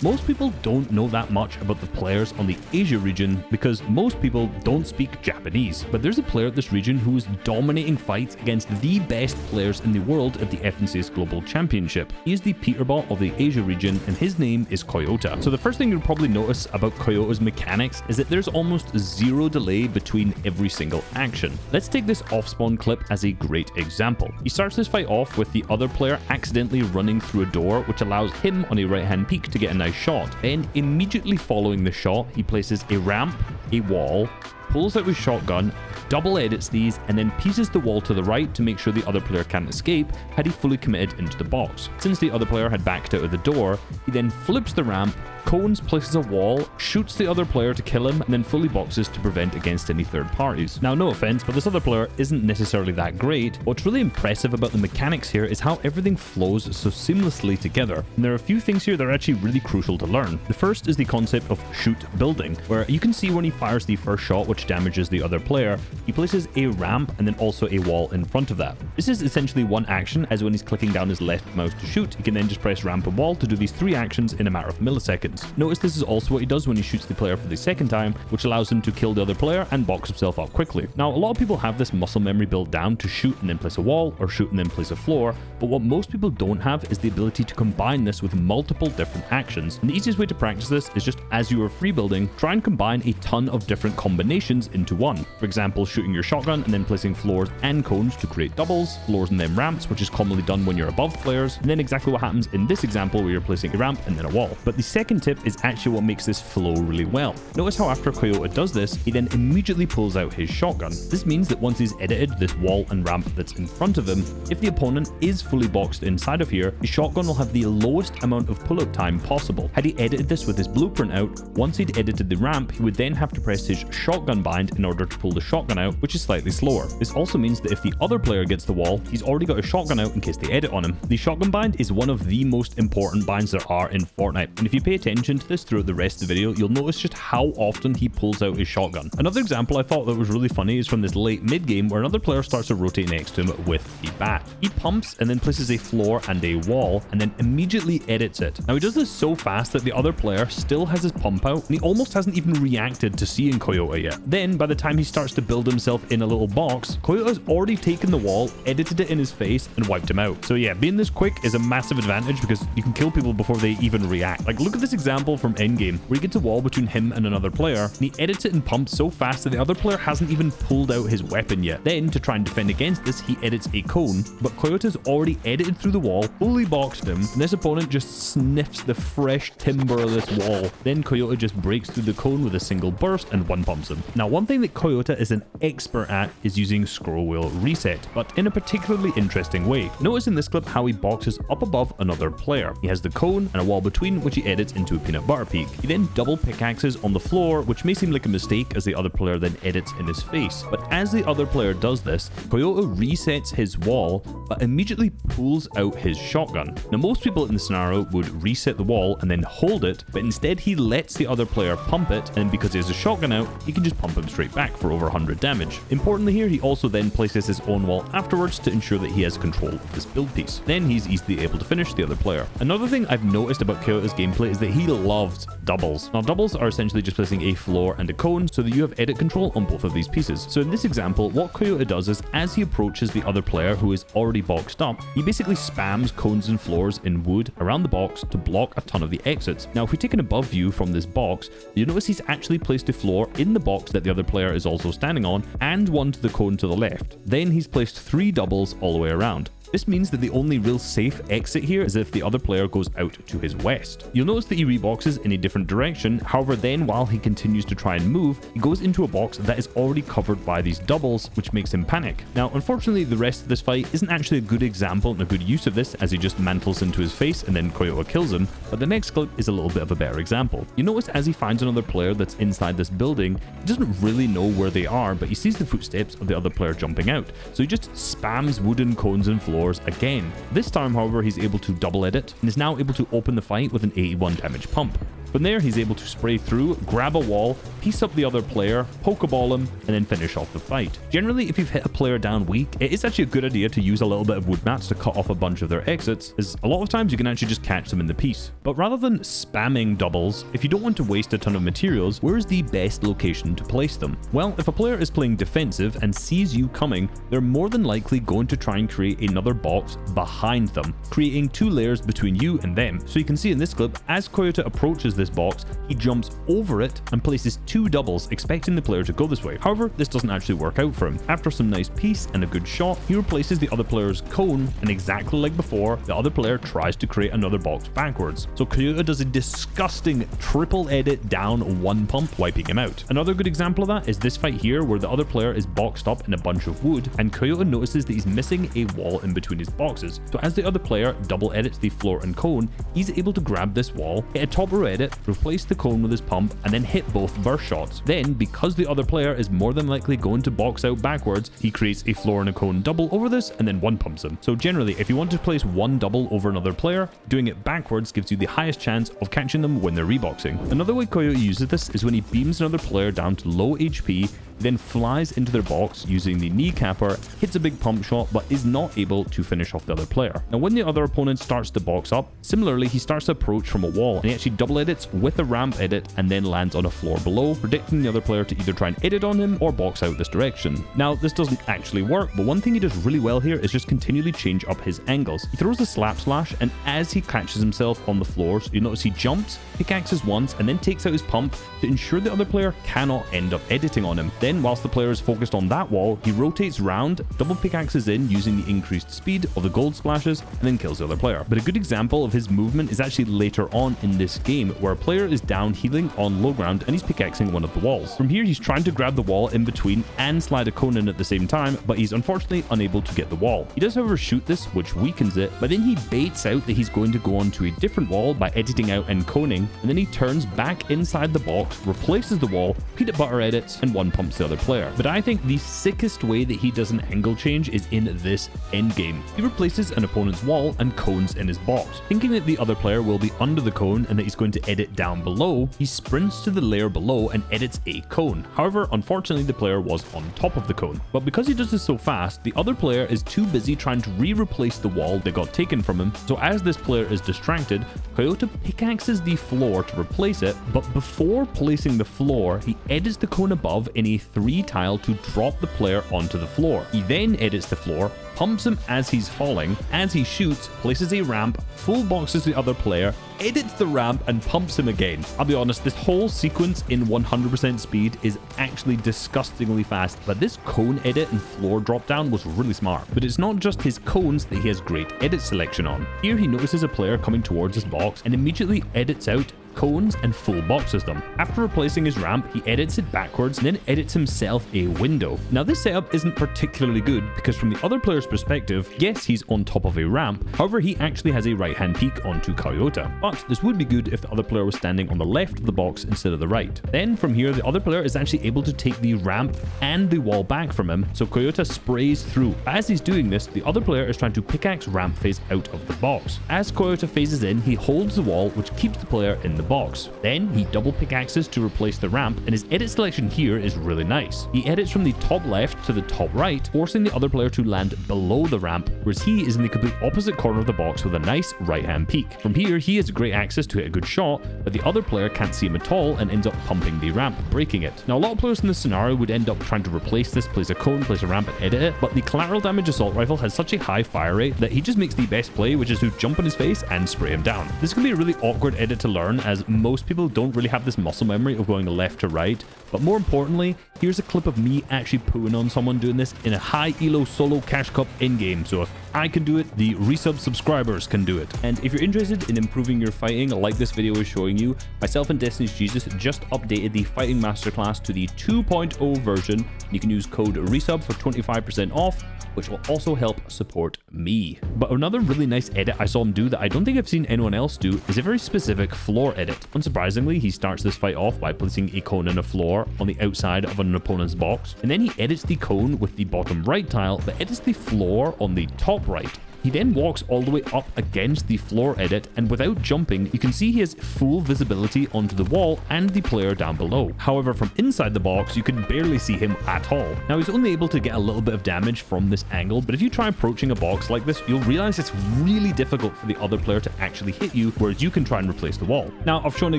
Most people don't know that much about the players on the Asia region because most people don't speak Japanese, but there's a player at this region who is dominating fights against the best players in the world at the FNCS Global Championship. He is the Peterbot of the Asia region and his name is Koyota. So the first thing you'll probably notice about Koyota's mechanics is that there's almost zero delay between every single action. Let's take this off-spawn clip as a great example. He starts this fight off with the other player accidentally running through a door, which allows him on a right-hand peak to get a nice shot. Then immediately following the shot, he places a ramp, a wall, pulls out his shotgun, double edits these, and then pieces the wall to the right to make sure the other player can't escape had he fully committed into the box. Since the other player had backed out of the door, he then flips the ramp, cones, places a wall, shoots the other player to kill him, and then fully boxes to prevent against any third parties. Now, no offense, but this other player isn't necessarily that great. What's really impressive about the mechanics here is how everything flows so seamlessly together. And there are a few things here that are actually really crucial to learn. The first is the concept of shoot building, where you can see when he fires the first shot, which damages the other player, he places a ramp and then also a wall in front of that. This is essentially one action, as when he's clicking down his left mouse to shoot, he can then just press ramp and wall to do these three actions in a matter of milliseconds. Notice this is also what he does when he shoots the player for the second time, which allows him to kill the other player and box himself up quickly. Now, a lot of people have this muscle memory built down to shoot and then place a wall, or shoot and then place a floor, but what most people don't have is the ability to combine this with multiple different actions. And the easiest way to practice this is just as you are free building, try and combine a ton of different combinations into one. For example, shooting your shotgun and then placing floors and cones to create doubles, floors and then ramps, which is commonly done when you're above players, and then exactly what happens in this example where you're placing a ramp and then a wall. But the second tip is actually what makes this flow really well. Notice how after Koyota does this, he then immediately pulls out his shotgun. This means that once he's edited this wall and ramp that's in front of him, if the opponent is fully boxed inside of here, his shotgun will have the lowest amount of pull-out time possible. Had he edited this with his blueprint out, once he'd edited the ramp, he would then have to press his shotgun bind in order to pull the shotgun out, which is slightly slower. This also means that if the other player gets the wall, he's already got a shotgun out in case they edit on him. The shotgun bind is one of the most important binds there are in Fortnite, and if you pay attention to this throughout the rest of the video, you'll notice just how often he pulls out his shotgun. Another example I thought that was really funny is from this late mid game where another player starts to rotate next to him with the bat. He pumps and then places a floor and a wall and then immediately edits it. Now he does this so fast that the other player still has his pump out and he almost hasn't even reacted to seeing Koyota yet. Then by the time he starts to build himself in a little box, Koyota's already taken the wall, edited it in his face, and wiped him out. So yeah, being this quick is a massive advantage because you can kill people before they even react. Like, look at this example from endgame where he gets a wall between him and another player and he edits it and pumps so fast that the other player hasn't even pulled out his weapon yet. Then to try and defend against this, he edits a cone, but Koyota's already edited through the wall, fully boxed him, and this opponent just sniffs the fresh timber of this wall. Then Koyota just breaks through the cone with a single burst and one pumps him. Now, one thing that Koyota is an expert at is using scroll wheel reset, but in a particularly interesting way. Notice in this clip how he boxes up above another player. He has the cone and a wall between, which he edits into a peanut butter peak. He then double pickaxes on the floor, which may seem like a mistake as the other player then edits in his face. But as the other player does this, Koyota resets his wall, but immediately pulls out his shotgun. Now, most people in the scenario would reset the wall and then hold it, but instead he lets the other player pump it, and because he has a shotgun out, he can just pump him straight back for over 100 damage. Importantly here, he also then places his own wall afterwards to ensure that he has control of this build piece. Then he's easily able to finish the other player. Another thing I've noticed about Koyota's gameplay is that he loves doubles. Now, doubles are essentially just placing a floor and a cone so that you have edit control on both of these pieces. So in this example, what Koyota does is as he approaches the other player who is already boxed up, he basically spams cones and floors in wood around the box to block a ton of the exits. Now, if we take an above view from this box, you'll notice he's actually placed a floor in the box that the other player is also standing on and one to the cone to the left. Then he's placed 3 doubles all the way around. This means that the only real safe exit here is if the other player goes out to his west. You'll notice that he reboxes in a different direction, however then while he continues to try and move, he goes into a box that is already covered by these doubles, which makes him panic. Now, unfortunately, the rest of this fight isn't actually a good example and a good use of this as he just mantles into his face and then Koyota kills him, but the next clip is a little bit of a better example. You notice as he finds another player that's inside this building, he doesn't really know where they are, but he sees the footsteps of the other player jumping out, so he just spams wooden cones and floors again. This time, however, he's able to double edit and is now able to open the fight with an 81 damage pump. From there, he's able to spray through, grab a wall, piece up the other player, pokeball him, and then finish off the fight. Generally, if you've hit a player down weak, it is actually a good idea to use a little bit of wood mats to cut off a bunch of their exits, as a lot of times you can actually just catch them in the piece. But rather than spamming doubles, if you don't want to waste a ton of materials, where is the best location to place them? Well, if a player is playing defensive and sees you coming, they're more than likely going to try and create another box behind them, creating 2 layers between you and them. So you can see in this clip, as Koyota approaches this box, he jumps over it and places 2 doubles, expecting the player to go this way. However, this doesn't actually work out for him. After some nice piece and a good shot, he replaces the other player's cone, and exactly like before, the other player tries to create another box backwards. So Koyota does a disgusting triple edit down 1 pump, wiping him out. Another good example of that is this fight here, where the other player is boxed up in a bunch of wood, and Koyota notices that he's missing a wall in between his boxes. So as the other player double edits the floor and cone, he's able to grab this wall, hit a top row edit, replace the cone with his pump, and then hit both burst shots. Then, because the other player is more than likely going to box out backwards, he creates a floor and a cone double over this, and then 1 pumps him. So generally, if you want to place 1 double over another player, doing it backwards gives you the highest chance of catching them when they're reboxing. Another way Koyota uses this is when he beams another player down to low HP, then flies into their box using the kneecapper, hits a big pump shot, but is not able to finish off the other player. Now, when the other opponent starts to box up, similarly, he starts to approach from a wall, and he actually double edits with a ramp edit and then lands on a floor below, predicting the other player to either try and edit on him or box out this direction. Now, this doesn't actually work, but one thing he does really well here is just continually change up his angles. He throws the slap slash, and as he catches himself on the floors, you notice he jumps, pickaxes once, and then takes out his pump to ensure the other player cannot end up editing on him. Then, whilst the player is focused on that wall, he rotates round, double pickaxes in using the increased speed of the gold splashes, and then kills the other player. But a good example of his movement is actually later on in this game, where a player is down healing on low ground and he's pickaxing one of the walls. From here, he's trying to grab the wall in between and slide a cone in at the same time, but he's unfortunately unable to get the wall. He does, however, shoot this, which weakens it, but then he baits out that he's going to go onto a different wall by editing out and coning, and then he turns back inside the box, replaces the wall, peanut butter edits, and 1 pumps the other player. But I think the sickest way that he does an angle change is in this endgame. He replaces an opponent's wall and cones in his box. Thinking that the other player will be under the cone and that he's going to edit down below, he sprints to the layer below and edits a cone. However, unfortunately, the player was on top of the cone. But because he does this so fast, the other player is too busy trying to replace the wall that got taken from him. So as this player is distracted, Koyota pickaxes the floor to replace it, but before placing the floor, he edits the cone above in a 3 tile to drop the player onto the floor. He then edits the floor, pumps him as he's falling. As he shoots, places a ramp, full boxes the other player, edits the ramp, and pumps him again. I'll be honest, this whole sequence in 100% speed is actually disgustingly fast, but this cone edit and floor drop down was really smart. But it's not just his cones that he has great edit selection on. Here he notices a player coming towards his box and immediately edits out cones and full boxes them. After replacing his ramp, he edits it backwards and then edits himself a window. Now, this setup isn't particularly good because from the other player's perspective, yes, he's on top of a ramp, however, he actually has a right-hand peek onto Koyota. But this would be good if the other player was standing on the left of the box instead of the right. Then from here, the other player is actually able to take the ramp and the wall back from him, so Koyota sprays through. As he's doing this, the other player is trying to pickaxe ramp phase out of the box. As Koyota phases in, he holds the wall, which keeps the player in the box. Then he double pickaxes to replace the ramp, and his edit selection here is really nice. He edits from the top left to the top right, forcing the other player to land below the ramp, whereas he is in the complete opposite corner of the box with a nice right-hand peek. From here, he has great access to hit a good shot, but the other player can't see him at all and ends up pumping the ramp, breaking it. Now, a lot of players in this scenario would end up trying to replace this, place a cone, place a ramp, and edit it, but the collateral damage assault rifle has such a high fire rate that he just makes the best play, which is to jump in his face and spray him down. This can be a really awkward edit to learn, as most people don't really have this muscle memory of going left to right, but more importantly, here's a clip of me actually pooing on someone doing this in a high elo solo cash cup in-game, so if I can do it, the resub subscribers can do it. And if you're interested in improving your fighting like this video is showing you, myself and Destiny's Jesus just updated the fighting masterclass to the 2.0 version. You can use code RESUB for 25% off, which will also help support me. But another really nice edit I saw him do that I don't think I've seen anyone else do is a very specific floor edit. Unsurprisingly, he starts this fight off by placing a cone and a floor on the outside of an opponent's box, and then he edits the cone with the bottom right tile, but edits the floor on the top right. He then walks all the way up against the floor edit, and without jumping, you can see he has full visibility onto the wall and the player down below. However, from inside the box, you can barely see him at all. Now, he's only able to get a little bit of damage from this angle, but if you try approaching a box like this, you'll realize it's really difficult for the other player to actually hit you, whereas you can try and replace the wall. Now, I've shown an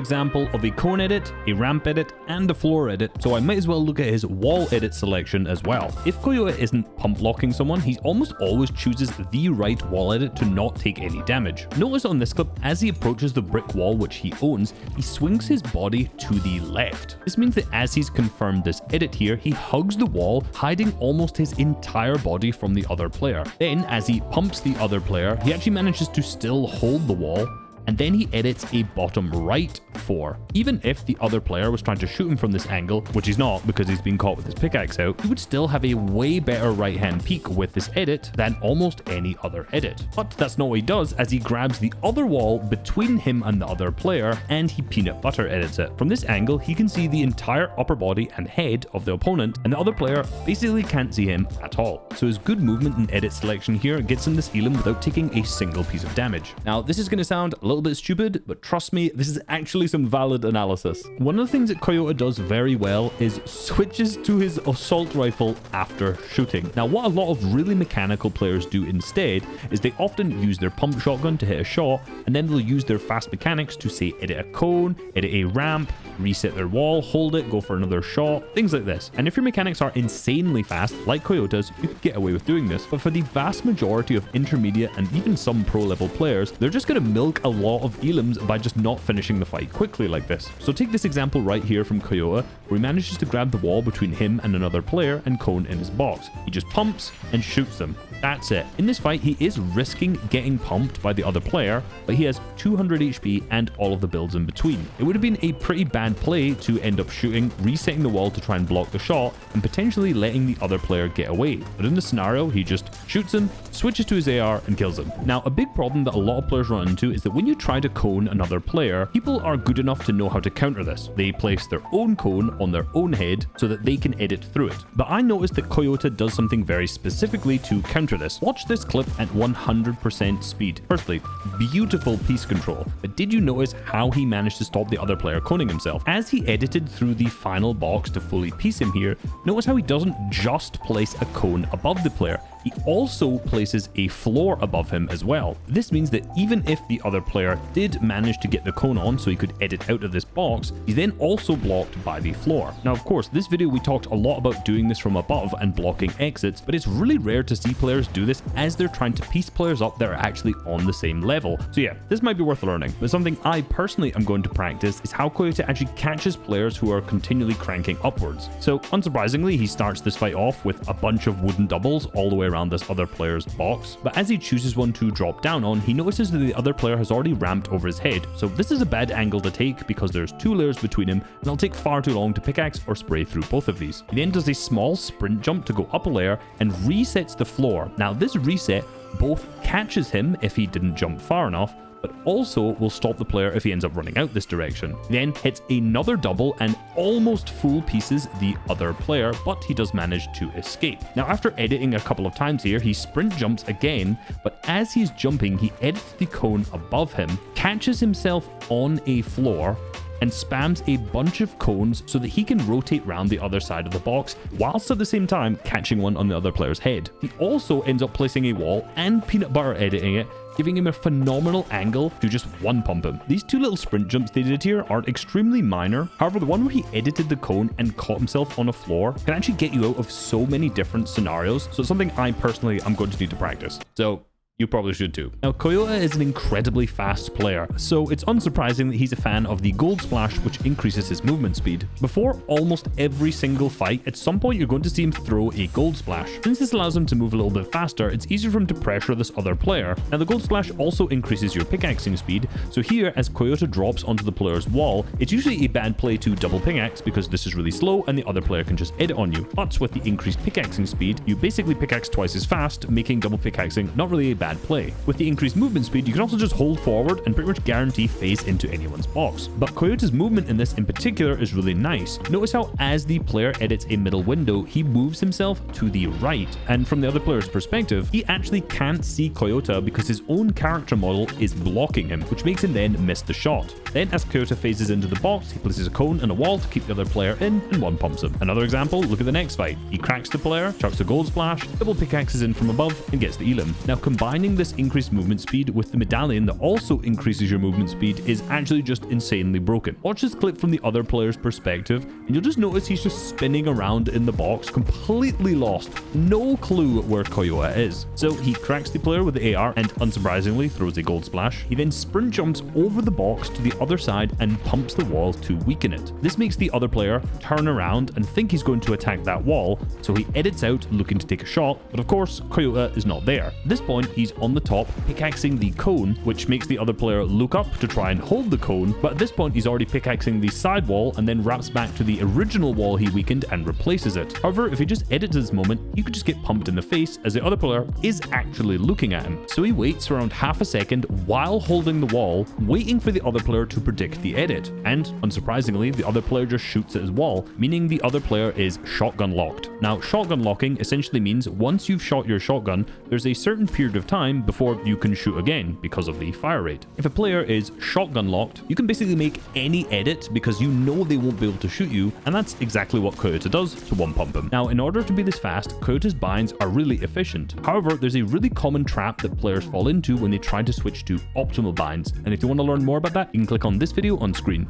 example of a cone edit, a ramp edit, and a floor edit, so I might as well look at his wall edit selection as well. If Koyota isn't pump locking someone, he almost always chooses the right wall edit to not take any damage. Notice on this clip, as he approaches the brick wall which he owns, he swings his body to the left. This means that as he's confirmed this edit here, he hugs the wall, hiding almost his entire body from the other player. Then, as he pumps the other player, he actually manages to still hold the wall, and then he edits a bottom right 4. Even if the other player was trying to shoot him from this angle, which he's not because he's been caught with his pickaxe out, he would still have a way better right hand peek with this edit than almost any other edit. But that's not what he does, as he grabs the other wall between him and the other player and he peanut butter edits it. From this angle, he can see the entire upper body and head of the opponent, and the other player basically can't see him at all. So his good movement and edit selection here gets him this elim without taking a single piece of damage. Now, this is going to sound a little bit stupid, but trust me, this is actually some valid analysis. One of the things that Koyota does very well is switches to his assault rifle after shooting. Now, what a lot of really mechanical players do instead is they often use their pump shotgun to hit a shot, and then they'll use their fast mechanics to say edit a cone, edit a ramp, reset their wall, hold it, go for another shot, things like this. And if your mechanics are insanely fast, like Koyota's, you could get away with doing this. But for the vast majority of intermediate and even some pro level players, they're just going to milk a lot of elims by just not finishing the fight quickly like this. So take this example right here from Koyota, where he manages to grab the wall between him and another player and cone in his box. He just pumps and shoots them. That's it. In this fight, he is risking getting pumped by the other player, but he has 200 HP and all of the builds in between. It would have been a pretty bad play to end up shooting, resetting the wall to try and block the shot, and potentially letting the other player get away. But in the scenario, he just shoots him, switches to his AR, and kills him. Now, a big problem that a lot of players run into is that when you try to cone another player, people are good enough to know how to counter this. They place their own cone on their own head so that they can edit through it. But I noticed that Koyota does something very specifically to counter this. Watch this clip at 100% speed. Firstly, beautiful piece control, but did you notice how he managed to stop the other player coning himself? As he edited through the final box to fully piece him here, notice how he doesn't just place a cone above the player, he also places a floor above him as well. This means that even if the other player did manage to get the cone on so he could edit out of this box, he's then also blocked by the floor. Now, of course, this video we talked a lot about doing this from above and blocking exits, but it's really rare to see players do this as they're trying to piece players up that are actually on the same level. So yeah, this might be worth learning, but something I personally am going to practice is how Koyota actually catches players who are continually cranking upwards. So unsurprisingly, he starts this fight off with a bunch of wooden doubles all the way around this other player's box, but as he chooses one to drop down on, he notices that the other player has already ramped over his head. So this is a bad angle to take because there's 2 layers between him, and it'll take far too long to pickaxe or spray through both of these. He then does a small sprint jump to go up a layer and resets the floor. Now, this reset both catches him if he didn't jump far enough, but also will stop the player if he ends up running out this direction. He then hits another double and almost full pieces the other player, but he does manage to escape. Now, after editing a couple of times here, he sprint jumps again, but as he's jumping, he edits the cone above him, catches himself on a floor, and spams a bunch of cones so that he can rotate around the other side of the box, whilst at the same time catching one on the other player's head. He also ends up placing a wall and peanut butter editing it, giving him a phenomenal angle to just one pump him. These 2 little sprint jumps they did here are extremely minor. However, the one where he edited the cone and caught himself on a floor can actually get you out of so many different scenarios. So it's something I personally am going to need to practice. So you probably should too. Now, Koyota is an incredibly fast player, so it's unsurprising that he's a fan of the gold splash, which increases his movement speed. Before almost every single fight, at some point you're going to see him throw a gold splash. Since this allows him to move a little bit faster, it's easier for him to pressure this other player. Now, the gold splash also increases your pickaxing speed, so here, as Koyota drops onto the player's wall, it's usually a bad play to double pickaxe because this is really slow and the other player can just edit on you. But with the increased pickaxing speed, you basically pickaxe twice as fast, making double pickaxing not really a bad bad play. With the increased movement speed, you can also just hold forward and pretty much guarantee phase into anyone's box. But Coyota's movement in this in particular is really nice. Notice how as the player edits a middle window, he moves himself to the right. And from the other player's perspective, he actually can't see Coyota because his own character model is blocking him, which makes him then miss the shot. Then as Coyota phases into the box, he places a cone and a wall to keep the other player in and one pumps him. Another example, look at the next fight. He cracks the player, chucks a gold splash, double pickaxes in from above and gets the elim. Now combining this increased movement speed with the medallion that also increases your movement speed is actually just insanely broken. Watch this clip from the other player's perspective and you'll just notice he's just spinning around in the box, completely lost, no clue where Koyota is. So he cracks the player with the AR and unsurprisingly throws a gold splash. He then sprint jumps over the box to the other side and pumps the wall to weaken it. This makes the other player turn around and think he's going to attack that wall, so he edits out looking to take a shot, but of course Koyota is not there. At this point he's on the top pickaxing the cone, which makes the other player look up to try and hold the cone, but at this point he's already pickaxing the side wall and then wraps back to the original wall he weakened and replaces it. However, if he just edits this moment, he could just get pumped in the face as the other player is actually looking at him. So he waits around half a second while holding the wall, waiting for the other player to predict the edit, and unsurprisingly the other player just shoots at his wall, meaning the other player is shotgun locked. Now shotgun locking essentially means once you've shot your shotgun, there's a certain period of time before you can shoot again because of the fire rate. If a player is shotgun locked, you can basically make any edit because you know they won't be able to shoot you, and that's exactly what Coyota does to one pump him. Now in order to be this fast, Coyota's binds are really efficient. However, there's a really common trap that players fall into when they try to switch to optimal binds, and if you want to learn more about that, you can click on this video on screen.